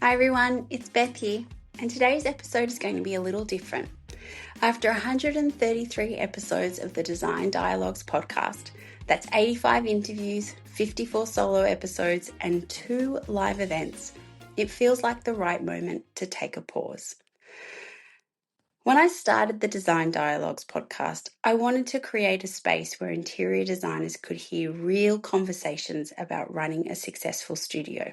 Hi everyone, it's Beth here, and today's episode is going to be a little different. After 133 episodes of the Design Dialogues podcast, that's 85 interviews, 54 solo episodes, and 2 live events, it feels like the right moment to take a pause. When I started the Design Dialogues podcast, I wanted to create a space where interior designers could hear real conversations about running a successful studio.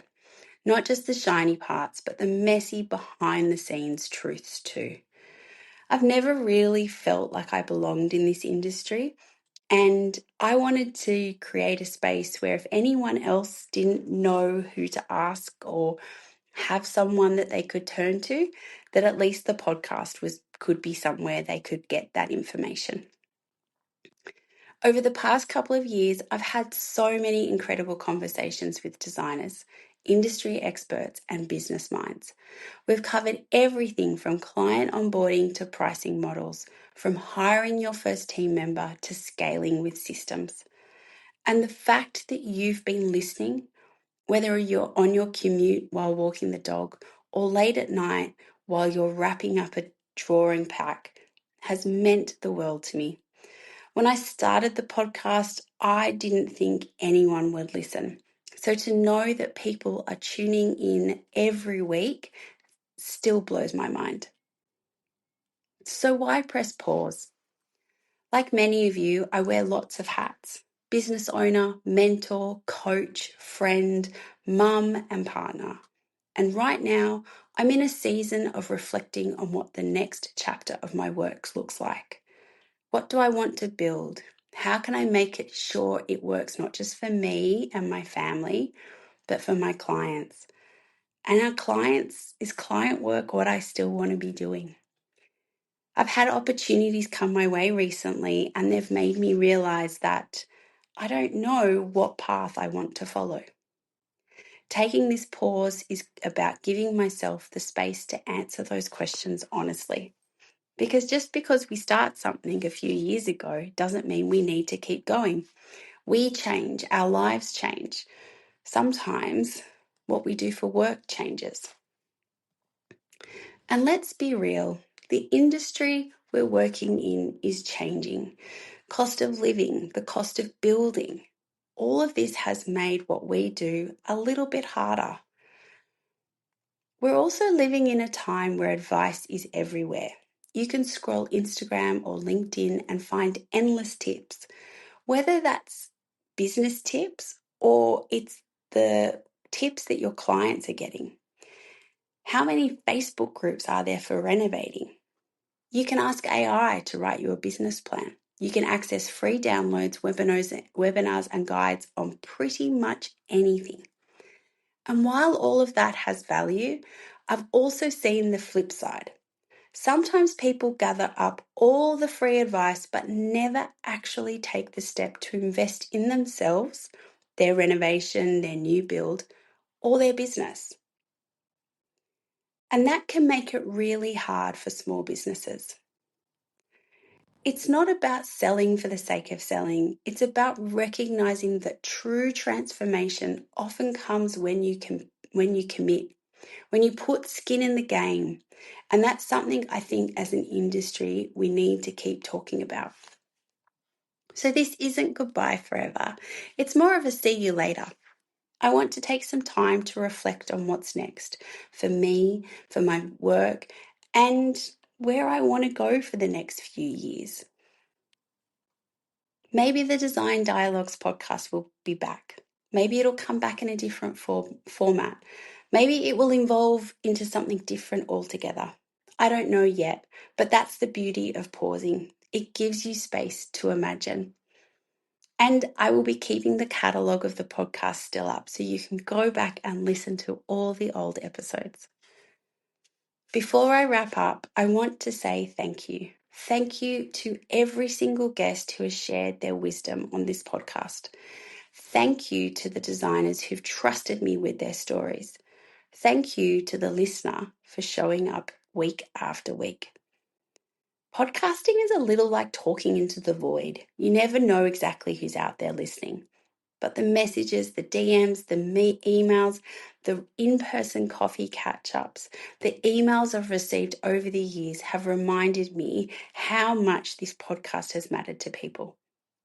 Not just the shiny parts, but the messy behind the scenes truths too. I've never really felt like I belonged in this industry, and I wanted to create a space where if anyone else didn't know who to ask or have someone that they could turn to, that at least the podcast could be somewhere they could get that information. Over the past couple of years, I've had so many incredible conversations with designers, industry experts, and business minds. We've covered everything from client onboarding to pricing models, from hiring your first team member to scaling with systems. And the fact that you've been listening, whether you're on your commute while walking the dog or late at night while you're wrapping up a drawing pack, has meant the world to me. When I started the podcast, I didn't think anyone would listen. So to know that people are tuning in every week still blows my mind. So why press pause? Like many of you, I wear lots of hats. Business owner, mentor, coach, friend, mum, and partner. And right now, I'm in a season of reflecting on what the next chapter of my work looks like. What do I want to build? How can I make it sure it works not just for me and my family, but for my clients? And our clients, is client work what I still want to be doing? I've had opportunities come my way recently, and they've made me realize that I don't know what path I want to follow. Taking this pause is about giving myself the space to answer those questions honestly. Because just because we start something a few years ago doesn't mean we need to keep going. We change, our lives change. Sometimes what we do for work changes. And let's be real, the industry we're working in is changing. Cost of living, the cost of building, all of this has made what we do a little bit harder. We're also living in a time where advice is everywhere. You can scroll Instagram or LinkedIn and find endless tips, whether that's business tips or it's the tips that your clients are getting. How many Facebook groups are there for renovating? You can ask AI to write you a business plan. You can access free downloads, webinars, and guides on pretty much anything. And while all of that has value, I've also seen the flip side. Sometimes people gather up all the free advice but never actually take the step to invest in themselves, their renovation, their new build, or their business. And that can make it really hard for small businesses. It's not about selling for the sake of selling. It's about recognizing that true transformation often comes when you commit, when you put skin in the game. And that's something I think as an industry we need to keep talking about. So this isn't goodbye forever. It's more of a see you later. I want to take some time to reflect on what's next for me, for my work, and where I want to go for the next few years. Maybe the Design Dialogues podcast will be back. Maybe it'll come back in a different format. Maybe it will evolve into something different altogether. I don't know yet, but that's the beauty of pausing. It gives you space to imagine. And I will be keeping the catalogue of the podcast still up so you can go back and listen to all the old episodes. Before I wrap up, I want to say thank you. Thank you to every single guest who has shared their wisdom on this podcast. Thank you to the designers who've trusted me with their stories. Thank you to the listener for showing up week after week. Podcasting is a little like talking into the void. You never know exactly who's out there listening. But the messages, the DMs, the emails, the in-person coffee catch-ups, the emails I've received over the years have reminded me how much this podcast has mattered to people.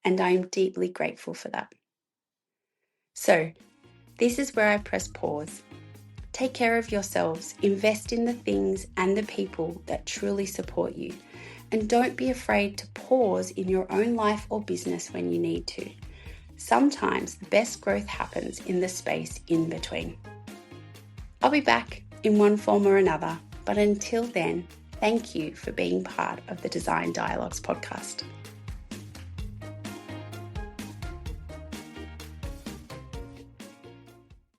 And I am deeply grateful for that. So, this is where I press pause. Take care of yourselves, invest in the things and the people that truly support you, and don't be afraid to pause in your own life or business when you need to. Sometimes the best growth happens in the space in between. I'll be back in one form or another, but until then, thank you for being part of the Design Dialogues podcast.